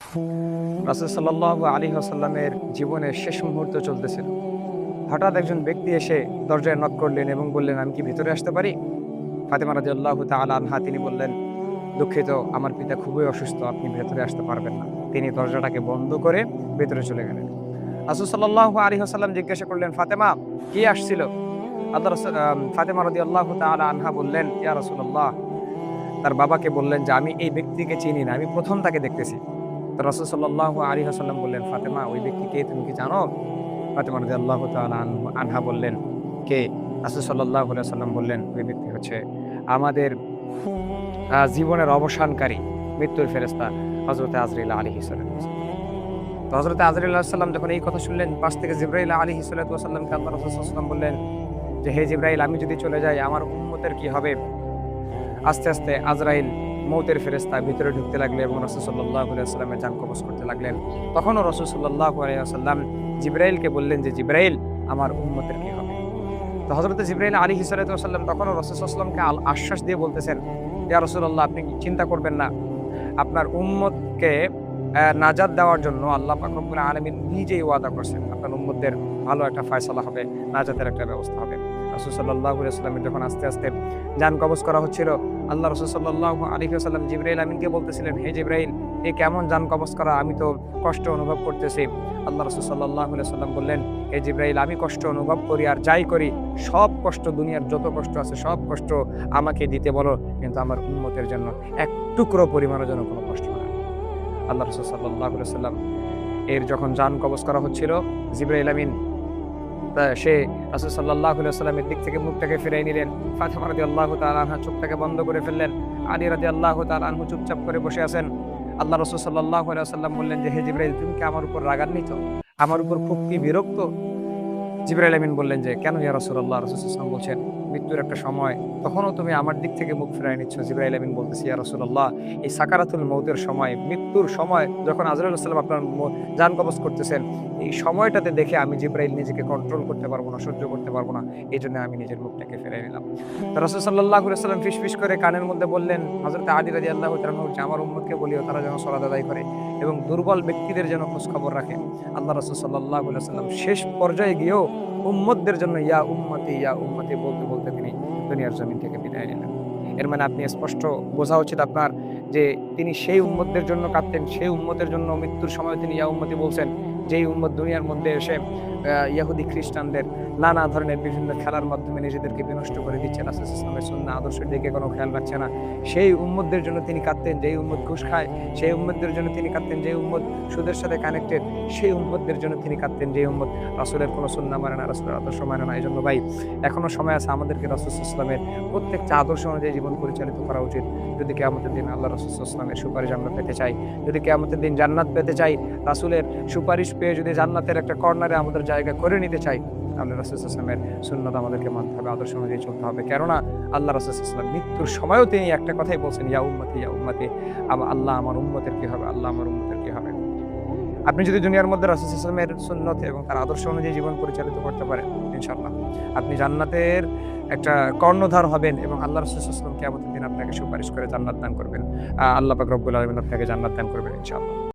রাসূল সাল্লাল্লাহু আলাইহি ওয়াসাল্লামের জীবনের শেষ মুহূর্ত চলতেছিল। হঠাৎ একজন ব্যক্তি এসে দরজায় নক করলেন এবং বললেন, "আমি কি ভিতরে আসতে পারি?" ফাতেমা রাদিয়াল্লাহু তাআলা আনহা তিনি বললেন, "দুঃখিত, আমার পিতা খুবই অসুস্থ, আপনি ভেতরে আসতে পারবেন না।" তিনি দরজাটাকে বন্ধ করে ভেতরে চলে গেলেন। রাসূল সাল্লাল্লাহু আলাইহি ওয়াসাল্লাম জিজ্ঞাসা করলেন, "ফাতেমা, কে আসছিল?" আল্লাহ রাসূল ফাতেমা রাদিয়াল্লাহু তাআলা আনহা বললেন, "ইয়া রাসূলুল্লাহ।" তার বাবাকে বললেন যে, "আমি এই ব্যক্তিকে চিনি না, আমি প্রথম তাকে দেখতেছি।" তো রাসূল সাল্লাল্লাহু আলাইহি ওয়াসাল্লাম বললেন, "ফাতেমা, ওই ব্যক্তি কে তুমি কি জানো?" ফাতেমা রাদিয়াল্লাহু তাআলা আনহা বললেন, "কে?" রাসূল সাল্লাল্লাহু আলাইহি ওয়াসাল্লাম বললেন, "ওই ব্যক্তি হচ্ছে আমাদের জীবনের অবসানকারী মৃত্যুর ফেরেশতা হযরত আজরাইল আলাইহিস সালাতু ওয়াস সালাম।" তো হযরত আজরাইল আলাইহিস সালাম যখন এই কথা শুনলেন, পাশ থেকে জিবরাইল আলাইহিস সালাতু ওয়াস সালামকে আল্লাহ রাসূল সাল্লাল্লাহু আলাইহি ওয়াসাল্লাম বললেন যে, "হে জিবরাইল, আমি যদি চলে যাই আমার উম্মতের কি হবে?" আস্তে, আস্তে আজরাইল মউতের ফেরেশতা ভিতরে ঢুকতে লাগলেন এবং রাসূল সাল্লাল্লাহু আলাইহি ওয়াসাল্লামের জান কবজ করতে লাগলেন। তখনও রাসূল সাল্লাল্লাহু আলাইহি ওয়াসাল্লাম জিবরাইলকে বললেন যে, "জিবরাইল, আমার উম্মতের কি হবে?" তো হযরত জিবরাইল আলাইহিস সালাতু ওয়াসাল্লাম তখনও রাসূল সাল্লাল্লাহু আলাইহি ওয়াসাল্লামকে আশ্বাস দিয়ে বলতেছেন, "ইয়া রাসূলুল্লাহ, আপনি চিন্তা করবেন না। আপনার উম্মতকে নাজাত দেওয়ার জন্য আল্লাহ পাক রব্বুল আলামিন নিজেই ওয়াদা করছেন। আপনার উম্মতদের ভালো একটা ফয়সালা হবে, নাজাতের একটা ব্যবস্থা হবে।" রাসূল সাল্লাল্লাহু আলাইহি ওয়াসাল্লামের যখন আস্তে, আস্তে জান কবজ করা হচ্ছিল, আল্লাহ রাসূল সাল্লাল্লাহু আলাইহি ওয়াসাল্লাম জিবরাইল আমিনকে বলতেছিলেন, "হে জিবরাইল, এ কেমন জান কবজ করা? আমি তো কষ্ট অনুভব করতেছি।" আল্লাহ রাসূল সাল্লাল্লাহু আলাইহি ওয়াসাল্লাম বললেন, "হে জিবরাইল, আমি কষ্ট অনুভব করি আর যাই করি, সব কষ্ট, দুনিয়ার যত কষ্ট আছে সব কষ্ট আমাকে দিতে বলো, কিন্তু আমার উম্মতের জন্য এক টুকরো পরিমাণের জন্য কোনো কষ্ট না।" আল্লাহ রাসূল সাল্লাল্লাহু আলাইহি ওয়াসাল্লাম এর যখন জান কবজ করা হচ্ছিল, জিবরাইল আমিন সে রাসূল সাল্লাল্লাহু আলাইহি ওয়াসাল্লামের দিক থেকে মুখটাকে ফিরিয়ে নিলেন। ফাতিমা রাদিয়াল্লাহু তাআলা আনহা চোখটাকে বন্ধ করে ফেললেন। আলী রাদিয়াল্লাহু তাআলা আনহু চুপচাপ করে বসে আছেন। আল্লাহ রাসূল সাল্লাল্লাহু আলাইহি ওয়াসাল্লাম বললেন যে, "হে জিবরাইল, তুমি কি আমার উপর রাগান্বিত? আমার উপর খুব কি বিরক্ত?" জিবরাইল আমিন বললেন যে, "কেন ইয়া রাসূলুল্লাহ?" রাসূল সাল্লাল্লাহু আলাইহি ওয়াসাল্লাম বলছেন, "মৃত্যুর একটা সময়, তখনও তুমি আমার দিক থেকে মুখ ফিরায় নিচ্ছ।" জিবরাইল আমিন বলতেছে, "ইয়া রাসূলুল্লাহ, এই সাকারাতুল মউতের সময়, মৃত্যুর সময় যখন আজরাইল আলাইহিস সালাম আপনার জান কবজ করতেছেন, এই সময়টাতে দেখে আমি জিবরাইল নিজেকে কন্ট্রোল করতে পারবো না, সহ্য করতে পারবো না। এজন্য আমি নিজের মুখটাকে ফিরায় নিলাম।" তো রাসূল সাল্লাল্লাহু আলাইহি ওয়াসাল্লাম ফিসফিস করে কানের মধ্যে বললেন, হযরত আলী রাদিয়াল্লাহু তাআলা আনহু যে, "আমার উম্মতকে বলিও তারা যেন সালাত আদায় করে এবং দুর্বল ব্যক্তিদের যেন খোঁজ খবর রাখে।" আল্লাহ রাসূল সাল্লাল্লাহু আলাইহি ওয়াসাল্লাম শেষ পর্যায়ে গিয়েও উম্মতদের জন্য ইয়া উম্মতি বলতে, বলতে তিনি দুনিয়ার জমিন থেকে বিদায় নিলেন। এর মানে আপনি স্পষ্ট বোঝা উচিত আপনার যে তিনি সেই উম্মতদের জন্য কাঁদতেন, সেই উম্মতের জন্য মৃত্যুর সময় তিনি ইয়া উম্মতি বলছেন, যেই উম্মত দুনিয়ার মধ্যে এসে ইহুদি খ্রিস্টানদের নানা ধরনের বিভিন্ন খেলার মাধ্যমে নিজেদেরকে বিনষ্ট করে দিচ্ছে, রাসূল সাল্লাল্লাহু আলাইহি ওয়াসাল্লামের সুন্নাহ আদর্শের দিকে কোনো খেয়াল রাখছে না। সেই উম্মতদের জন্য তিনি কাঁদতেন, যেই উম্মত ঘুষ খায়। সেই উম্মতদের জন্য তিনি কাঁদতেন, যেই উম্মত সুদের সাথে কানেক্টেড। সেই উম্মতদের জন্য তিনি কাঁদতেন, যেই উম্মত রাসূলের কোনো সুন্নাহ মানে না, রাসূলের আদর্শ মানে না। এজন্য ভাই, এখনো সময় আছে আমাদেরকে রাসূল সাল্লাল্লাহু আলাইহি ওয়াসাল্লামের প্রত্যেকটা আদর্শ অনুযায়ী জীবন পরিচালিত করা উচিত। যদি কিয়ামতের দিন আল্লাহ রাসূল সাল্লাল্লাহু আলাইহি ওয়াসাল্লামের সুপারিশ আমরা পেতে চাই, যদি কিয়ামতের দিন জান্নাত পেতে চাই, রাসূলের সুপারিশ পেয়ে যদি জান্নাতের একটা কর্নারে আমাদের জায়গা করে নিতে চাই, তাহলে রাসূল সাল্লাল্লাহু আলাইহি ওয়াসাল্লামের সুন্নাত আমাদেরকে মানতে হবে, আদর্শ অনুযায়ী চলতে হবে। কেননা আল্লাহ রাসূল সাল্লাল্লাহু আলাইহি ওয়াসাল্লাম মৃত্যুর সময়ও তিনি একটা কথাই বলছেন, ইয়া উম্মতি, আল্লাহ আমার উম্মতের কি হবে, আল্লাহ আমার উম্মতের কি হবে। আপনি যদি দুনিয়ার মধ্যে রাসূল সাল্লাল্লাহু আলাইহি ওয়াসাল্লামের সুন্নত এবং তার আদর্শ অনুযায়ী জীবন পরিচালিত করতে পারেন, ইনশাআল্লাহ আপনি জান্নাতের একটা কর্ণধার হবেন এবং আল্লাহ রাসূল সাল্লাল্লাহু আলাইহি ওয়াসাল্লাম কিয়ামতের দিন আপনাকে সুপারিশ করে জান্নাত দান করবেন। আল্লাহ পাক রব্বুল আলামিন আপনাকে জান্নাত দান করবেন ইনশাআল্লাহ।